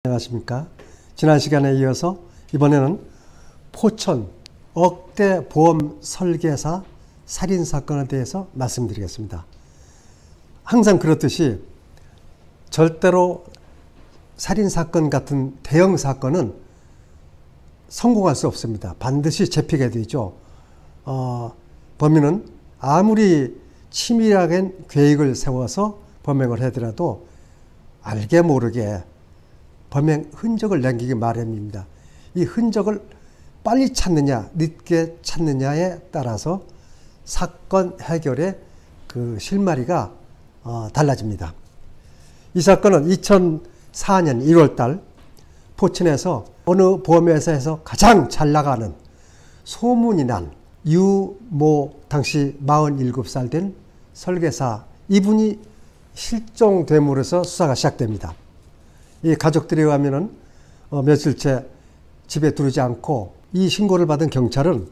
안녕하십니까. 지난 시간에 이어서 이번에는 포천 억대 보험 설계사 살인사건에 대해서 말씀드리겠습니다. 항상 그렇듯이 절대로 살인사건 같은 대형 사건은 성공할 수 없습니다. 반드시 잡히게 되죠. 범인은 아무리 치밀하게 계획을 세워서 범행을 하더라도 알게 모르게 범행 흔적을 남기기 마련입니다. 이 흔적을 빨리 찾느냐 늦게 찾느냐에 따라서 사건 해결의 그 실마리가 달라집니다. 이 사건은 2004년 1월달 포천에서 어느 보험회사에서 가장 잘 나가는 소문이 난 유모 당시 47살 된 설계사 이분이 실종됨으로써 수사가 시작됩니다. 이 가족들에 의하면은 며칠째 집에 들어오지 않고 이 신고를 받은 경찰은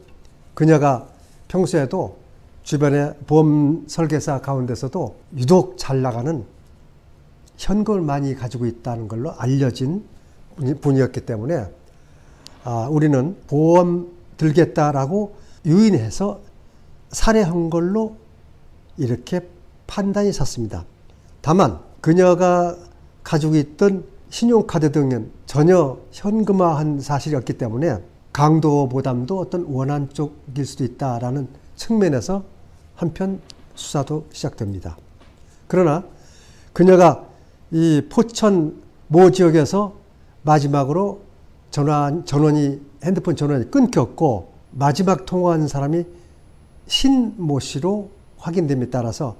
그녀가 평소에도 주변의 보험 설계사 가운데서도 유독 잘 나가는 현금을 많이 가지고 있다는 걸로 알려진 분이었기 때문에 우리는 보험 들겠다라고 유인해서 살해한 걸로 이렇게 판단이 섰습니다. 다만 그녀가 가지고 있던 신용카드 등은 전혀 현금화한 사실이었기 때문에 강도 부담도 어떤 원한 쪽일 수도 있다라는 측면에서 한편 수사도 시작됩니다. 그러나 그녀가 이 포천 모 지역에서 마지막으로 핸드폰 전원이 끊겼고 마지막 통화한 사람이 신모 씨로 확인됨에 따라서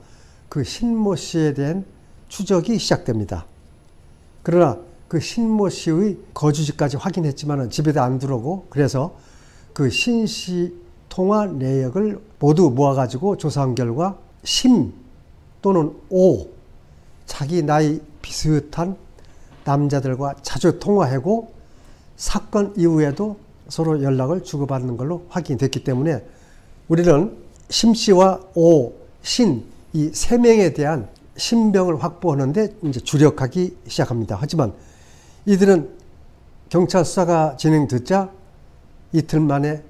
그 신모 씨에 대한 추적이 시작됩니다. 그러나 그 신모 씨의 거주지까지 확인했지만 집에도 안 들어오고 그래서 그 신 씨 통화 내역을 모두 모아가지고 조사한 결과 심 또는 오 자기 나이 비슷한 남자들과 자주 통화하고 사건 이후에도 서로 연락을 주고받는 걸로 확인됐기 때문에 우리는 심 씨와 오, 신 이 세 명에 대한 신병을 확보하는데 이제 주력하기 시작합니다. 하지만 이들은 경찰 수사가 진행되자 이틀 만에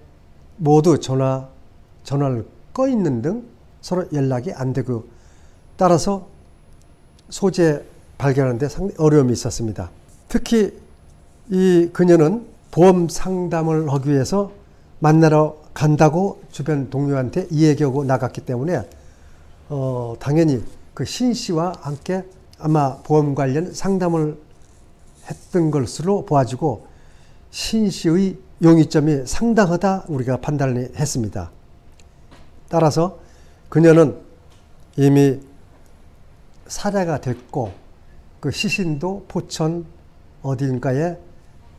모두 전화를 꺼 있는 등 서로 연락이 안 되고 따라서 소재 발견하는데 상당히 어려움이 있었습니다. 특히 이 그녀는 보험 상담을 하기 위해서 만나러 간다고 주변 동료한테 이야기하고 나갔기 때문에 당연히 그 신 씨와 함께 아마 보험 관련 상담을 했던 것으로 보아지고 신 씨의 용의점이 상당하다 우리가 판단을 했습니다. 따라서 그녀는 이미 살해가 됐고 그 시신도 포천 어딘가에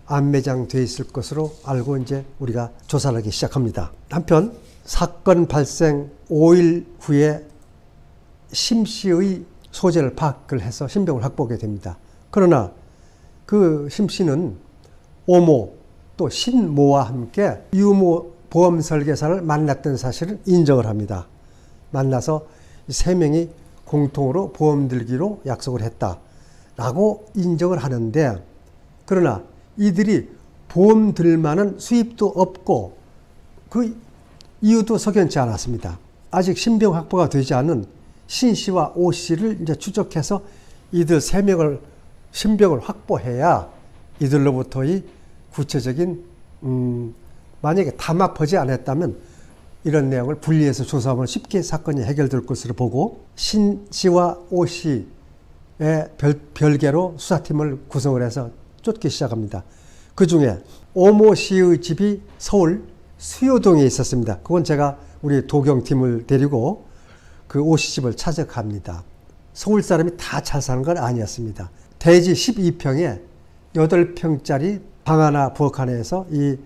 안매장되어 있을 것으로 알고 이제 우리가 조사를 하기 시작합니다. 한편 사건 발생 5일 후에 심 씨의 소재를 파악을 해서 신병을 확보하게 됩니다. 그러나 그 심 씨는 오모 또 신모와 함께 유모 보험 설계사를 만났던 사실을 인정을 합니다. 만나서 세 명이 공통으로 보험 들기로 약속을 했다라고 인정을 하는데 그러나 이들이 보험 들 만한 수입도 없고 그 이유도 석연치 않았습니다. 아직 신병 확보가 되지 않은 신 씨와 오 씨를 이제 추적해서 이들 세 명을 신병을 확보해야 이들로부터의 구체적인 만약에 담합하지 않았다면 이런 내용을 분리해서 조사하면 쉽게 사건이 해결될 것으로 보고 신 씨와 오 씨의 별개로 수사팀을 구성을 해서 쫓기 시작합니다. 그 중에 오모 씨의 집이 서울 수효동에 있었습니다. 그건 제가 우리 도경팀을 데리고 그 오 씨 집을 찾아갑니다. 서울 사람이 다 잘 사는 건 아니었습니다. 대지 12평에 8평짜리 방 하나 부엌 하나에서 이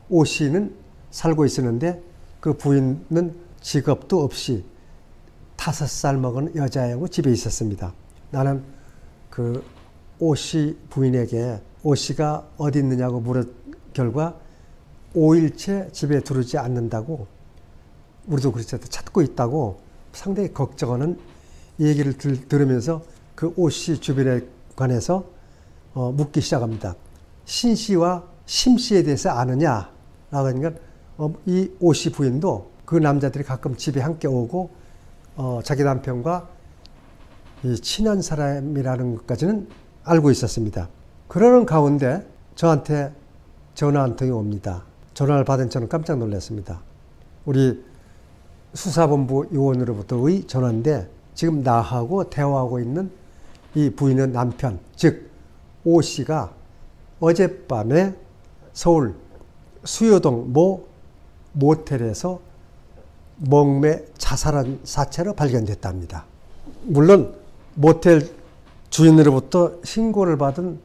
오 씨는 살고 있었는데 그 부인은 직업도 없이 5살 먹은 여자애하고 집에 있었습니다. 나는 그 오 씨 부인에게 오 씨가 어디 있느냐고 물은 결과 5일째 집에 들어오지 않는다고 우리도 그렇죠. 찾고 있다고 상당히 걱정하는 얘기를 들으면서 그 오 씨 주변에 관해서 묻기 시작합니다. 신 씨와 심 씨에 대해서 아느냐? 라고 하니까 이 오 씨 부인도 그 남자들이 가끔 집에 함께 오고 자기 남편과 이 친한 사람이라는 것까지는 알고 있었습니다. 그러는 가운데 저한테 전화 한 통이 옵니다. 전화를 받은 저는 깜짝 놀랐습니다. 우리 수사본부 요원으로부터의 전화인데 지금 나하고 대화하고 있는 이 부인의 남편, 즉 오 씨가 어젯밤에 서울 수효동 모 모텔에서 목매 자살한 사체로 발견됐답니다. 물론 모텔 주인으로부터 신고를 받은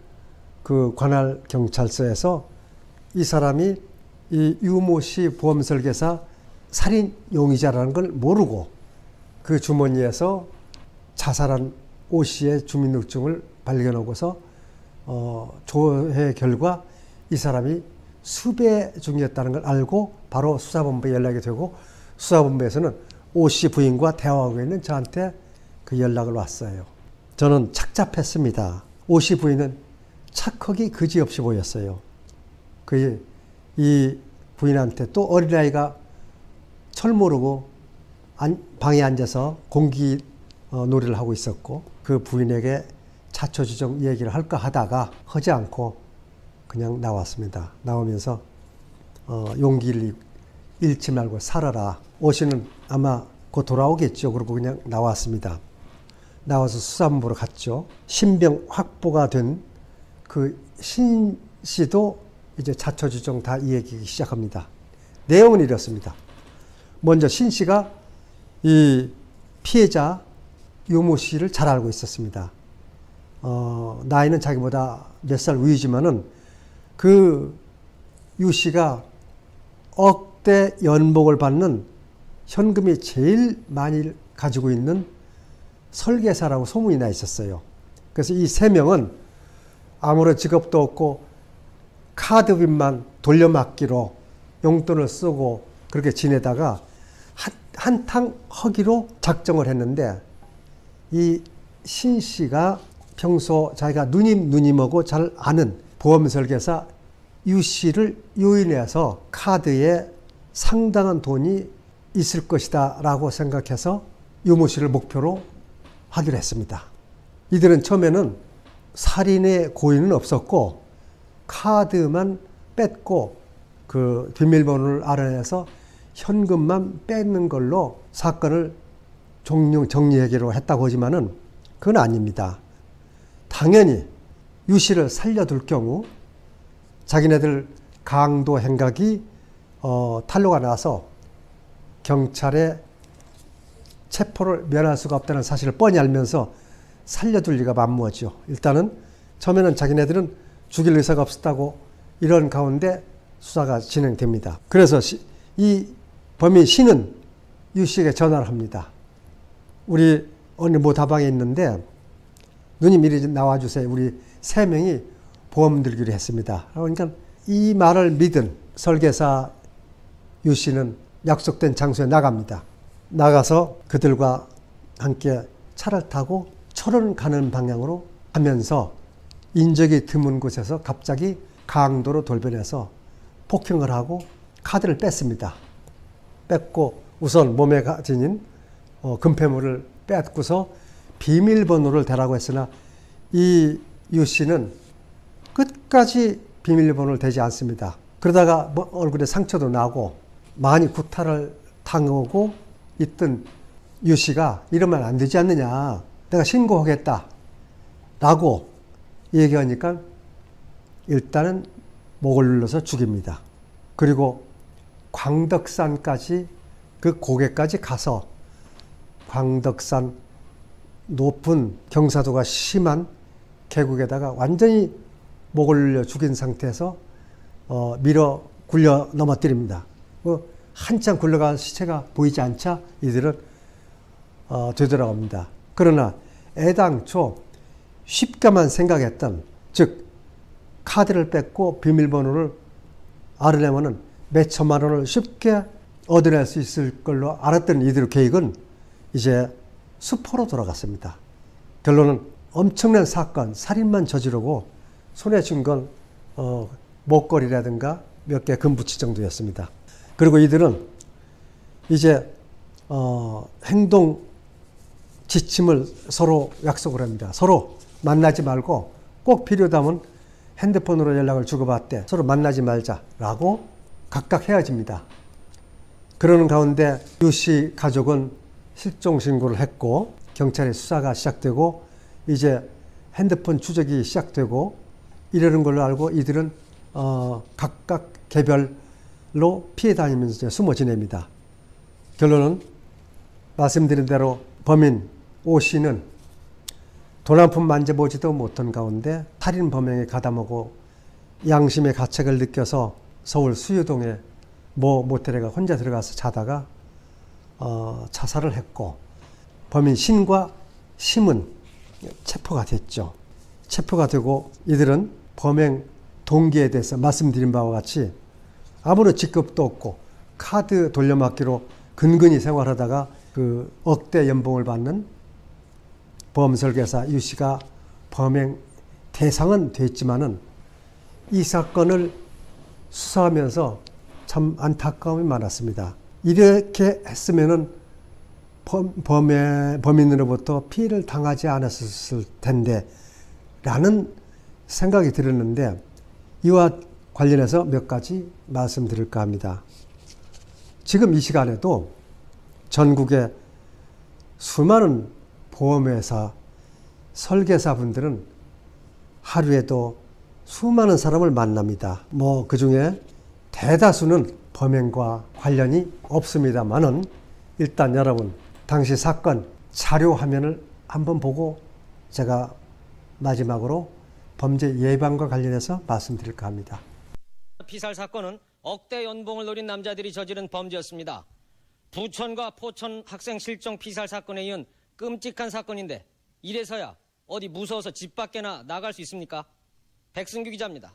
그 관할 경찰서에서 이 사람이 이 유모 씨 보험 설계사 살인 용의자라는 걸 모르고 그 주머니에서 자살한 오 씨의 주민등록증을 발견하고서 조회 결과 이 사람이 수배 중이었다는 걸 알고 바로 수사본부에 연락이 되고 수사본부에서는 오 씨 부인과 대화하고 있는 저한테 그 연락을 왔어요. 저는 착잡했습니다. 오 씨 부인은 착하기 그지없이 보였어요. 이 부인한테 또 어린아이가 철 모르고 방에 앉아서 공기 놀이를 하고 있었고 그 부인에게 자초지종 얘기를 할까 하다가 하지 않고 그냥 나왔습니다. 나오면서 용기를 잃지 말고 살아라. 오 씨는 아마 곧 돌아오겠죠. 그러고 그냥 나왔습니다. 나와서 수사본부로 갔죠. 신병 확보가 된 그 신 씨도 이제 자초지종 다 이야기하기 시작합니다. 내용은 이렇습니다. 먼저 신 씨가 이 피해자 유모 씨를 잘 알고 있었습니다. 나이는 자기보다 몇 살 위지만은 그 유 씨가 억대 연봉을 받는 현금이 제일 많이 가지고 있는 설계사라고 소문이 나 있었어요. 그래서 이 세 명은 아무런 직업도 없고 카드빚만 돌려막기로 용돈을 쓰고 그렇게 지내다가 한탕 허기로 작정을 했는데 이 신 씨가 평소 자기가 누님하고 잘 아는 보험 설계사 유 씨를 요인해서 카드에 상당한 돈이 있을 것이다 라고 생각해서 유모 씨를 목표로 하기로 했습니다. 이들은 처음에는 살인의 고의는 없었고 카드만 뺐고 그 비밀번호를 알아내서 현금만 뺏는 걸로 사건을 정리하기로 했다고 하지만은 그건 아닙니다. 당연히 유 씨를 살려둘 경우 자기네들 강도 행각이 탄로가 나서 경찰에 체포를 면할 수가 없다는 사실을 뻔히 알면서 살려둘 리가 만무하죠. 일단은 처음에는 자기네들은 죽일 의사가 없었다고 이런 가운데 수사가 진행됩니다. 그래서 이 범인 신은 유 씨에게 전화를 합니다. 우리 어느 모 다방에 있는데 누님 이리 나와주세요. 우리 세 명이 보험 들기로 했습니다. 그러니까 이 말을 믿은 설계사 유 씨는 약속된 장소에 나갑니다. 나가서 그들과 함께 차를 타고 철원 가는 방향으로 가면서 인적이 드문 곳에서 갑자기 강도로 돌변해서 폭행을 하고 카드를 뺐습니다. 뺐고 우선 몸에 지닌 금폐물을 뺏고서 비밀번호를 대라고 했으나 이 유 씨는 끝까지 비밀번호를 대지 않습니다. 그러다가 얼굴에 상처도 나고 많이 구타를 당하고 있던 유 씨가 이러면 안 되지 않느냐. 내가 신고하겠다. 라고 얘기하니까 일단은 목을 눌러서 죽입니다. 그리고 광덕산까지 그 고개까지 가서 광덕산 높은 경사도가 심한 계곡에다가 완전히 목을 눌려 죽인 상태에서 밀어 굴려 넘어뜨립니다. 한참 굴러간 시체가 보이지 않자 이들은 되돌아갑니다. 그러나 애당초 쉽게만 생각했던, 즉 카드를 뺏고 비밀번호를 알아내면은 몇 천만 원을 쉽게 얻어낼 수 있을 걸로 알았던 이들의 계획은 이제 수포로 돌아갔습니다. 결론은 엄청난 사건, 살인만 저지르고 손에 쥔 건 목걸이라든가 몇 개 금붙이 정도였습니다. 그리고 이들은 이제 행동 지침을 서로 약속을 합니다. 서로 만나지 말고 꼭 필요하다면 핸드폰으로 연락을 주고받되 서로 만나지 말자라고 각각 헤어집니다. 그러는 가운데 유 씨 가족은 실종 신고를 했고 경찰의 수사가 시작되고 이제 핸드폰 추적이 시작되고 이러는 걸로 알고 이들은 각각 개별로 피해 다니면서 숨어 지냅니다. 결론은 말씀드린 대로 범인 오 씨는 돈 한 푼 만져보지도 못한 가운데 살인 범행에 가담하고 양심의 가책을 느껴서 서울 수유동에 모텔에 혼자 들어가서 자다가 자살을 했고 범인 신과 심은 체포가 됐죠. 체포가 되고 이들은 범행 동기에 대해서 말씀드린 바와 같이 아무런 직급도 없고 카드 돌려막기로 근근히 생활하다가 그 억대 연봉을 받는 보험 설계사 유 씨가 범행 대상은 됐지만은 이 사건을 수사하면서 참 안타까움이 많았습니다. 이렇게 했으면은 범인으로부터 피해를 당하지 않았을 텐데 라는 생각이 들었는데 이와 관련해서 몇 가지 말씀드릴까 합니다. 지금 이 시간에도 전국의 수많은 보험회사 설계사분들은 하루에도 수많은 사람을 만납니다. 그 중에 대다수는 범행과 관련이 없습니다만은 일단 여러분 당시 사건 자료 화면을 한번 보고 제가 마지막으로 범죄 예방과 관련해서 말씀드릴까 합니다. 피살 사건은 억대 연봉을 노린 남자들이 저지른 범죄였습니다. 부천과 포천 학생 실종 피살 사건에 이은 끔찍한 사건인데 이래서야 어디 무서워서 집 밖에나 나갈 수 있습니까? 백승규 기자입니다.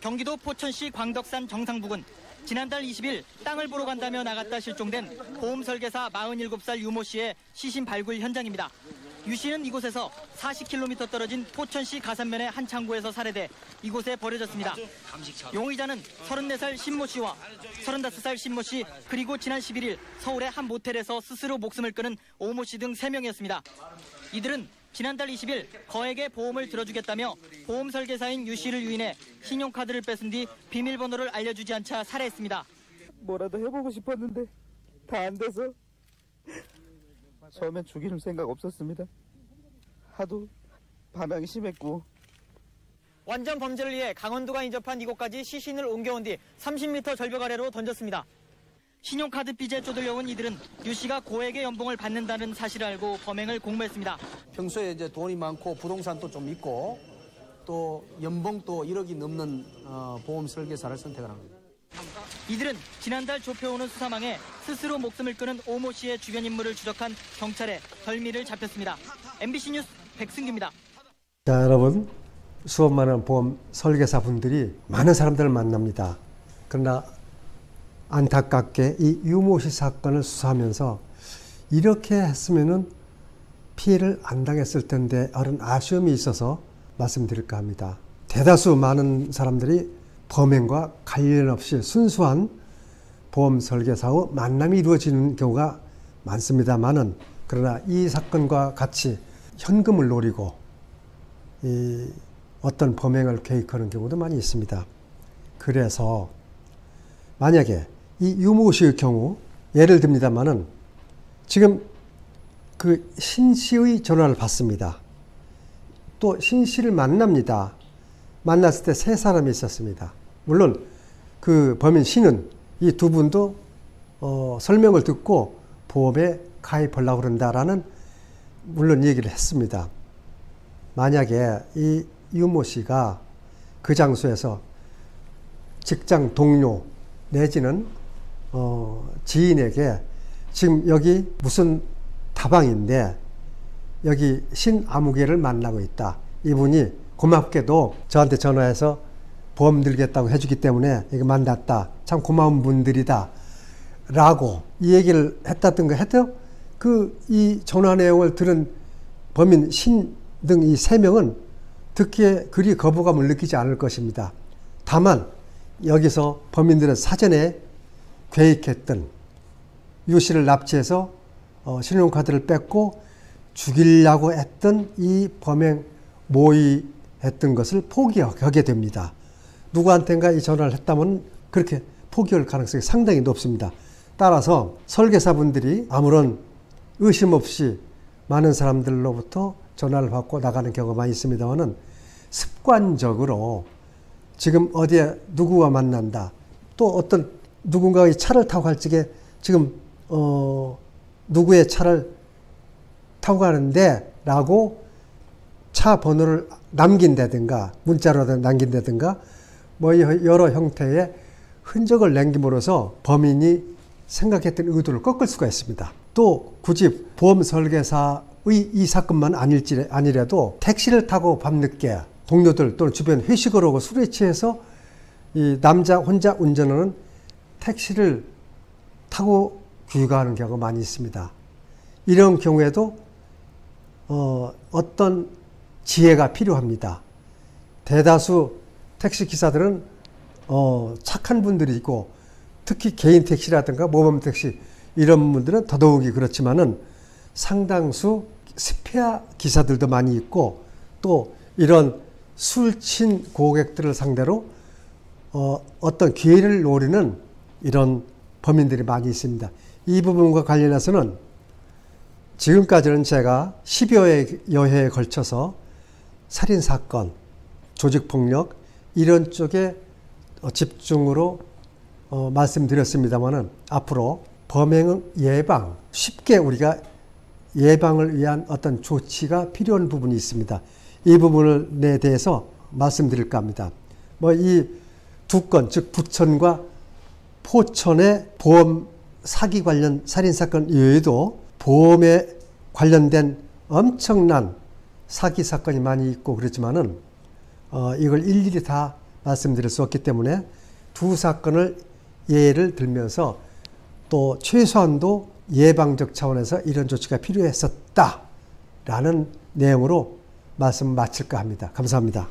경기도 포천시 광덕산 정상부근 지난달 20일 땅을 보러 간다며 나갔다 실종된 보험 설계사 47살 유모 씨의 시신 발굴 현장입니다. 유 씨는 이곳에서 40km 떨어진 포천시 가산면의 한 창고에서 살해돼 이곳에 버려졌습니다. 용의자는 34살 신모 씨와 35살 신모 씨 그리고 지난 11일 서울의 한 모텔에서 스스로 목숨을 끊은 오모 씨 등 3명이었습니다. 이들은 지난달 20일 거액의 보험을 들어주겠다며 보험 설계사인 유 씨를 유인해 신용카드를 뺏은 뒤 비밀번호를 알려주지 않자 살해했습니다. 뭐라도 해보고 싶었는데 다 안 돼서 처음엔 죽이는 생각 없었습니다. 하도 반항이 심했고. 완전 범죄를 위해 강원도가 인접한 이곳까지 시신을 옮겨온 뒤 30m 절벽 아래로 던졌습니다. 신용카드 빚에 쪼들려온 이들은 유 씨가 고액의 연봉을 받는다는 사실을 알고 범행을 공모했습니다. 평소에 이제 돈이 많고 부동산도 좀 있고 또 연봉도 1억이 넘는 보험 설계사를 선택을 합니다. 이들은 지난달 좁혀오는 수사망에 스스로 목숨을 끊은 오모 씨의 주변 인물을 추적한 경찰에 덜미를 잡혔습니다. MBC 뉴스 백승규입니다. 자, 여러분 수업 많은 보험 설계사 분들이 많은 사람들을 만납니다. 그러나 안타깝게 이 유모 씨 사건을 수사하면서 이렇게 했으면은 피해를 안 당했을 텐데 그런 아쉬움이 있어서 말씀드릴까 합니다. 대다수 많은 사람들이 범행과 관련 없이 순수한 보험 설계사와 만남이 이루어지는 경우가 많습니다만은 그러나 이 사건과 같이 현금을 노리고 어떤 범행을 계획하는 경우도 많이 있습니다. 그래서 만약에 이 유모 씨의 경우 예를 듭니다만은 지금 그 신 씨의 전화를 받습니다. 또 신 씨를 만납니다. 만났을 때 3사람이 있었습니다. 물론 그 범인 신은 이 두 분도 설명을 듣고 보험에 가입하려고 그런다라는 물론 얘기를 했습니다. 만약에 이 유모 씨가 그 장소에서 직장 동료 내지는 지인에게 지금 여기 무슨 다방인데 여기 신아무개를 만나고 있다. 이분이 고맙게도 저한테 전화해서 보험 들겠다고 해주기 때문에 이거 만났다. 참 고마운 분들이다. 라고 이 얘기를 했다든가 해도 이 전화 내용을 들은 범인 신 등 이 3명은 듣기에 그리 거부감을 느끼지 않을 것입니다. 다만 여기서 범인들은 사전에 계획했던 유 씨를 납치해서 신용카드를 뺏고 죽이려고 했던 이 범행 모의했던 것을 포기하게 됩니다. 누구한테인가 이 전화를 했다면 그렇게 포기할 가능성이 상당히 높습니다. 따라서 설계사분들이 아무런 의심 없이 많은 사람들로부터 전화를 받고 나가는 경우가 많이 있습니다만은 습관적으로 지금 어디에 누구와 만난다, 또 어떤 누군가의 차를 타고 갈 적에 지금 누구의 차를 타고 가는데 라고 차 번호를 남긴다든가 문자로 남긴다든가 뭐 여러 형태의 흔적을 남김으로써 범인이 생각했던 의도를 꺾을 수가 있습니다. 또 굳이 보험 설계사의 이 사건만 아니라도 택시를 타고 밤늦게 동료들 또는 주변 회식을 하고 술에 취해서 이 남자 혼자 운전하는 택시를 타고 귀가하는 경우가 많이 있습니다. 이런 경우에도 어떤 지혜가 필요합니다. 대다수 택시 기사들은 착한 분들이 있고 특히 개인 택시라든가 모범 택시 이런 분들은 더더욱이 그렇지만은 상당수 스페어 기사들도 많이 있고 또 이런 술친 고객들을 상대로 어떤 기회를 노리는 이런 범인들이 많이 있습니다. 이 부분과 관련해서는 지금까지는 제가 10여 회에 걸쳐서 살인사건, 조직폭력 이런 쪽에 집중으로 말씀드렸습니다마는 앞으로 범행 예방, 쉽게 우리가 예방을 위한 어떤 조치가 필요한 부분이 있습니다. 이 부분에 대해서 말씀드릴까 합니다. 이 두 건, 즉 부천과 포천의 보험 사기 관련 살인사건 이외에도 보험에 관련된 엄청난 사기 사건이 많이 있고 그렇지만은 이걸 일일이 다 말씀드릴 수 없기 때문에 두 사건을 예를 들면서 또 최소한도 예방적 차원에서 이런 조치가 필요했었다라는 내용으로 말씀 마칠까 합니다. 감사합니다.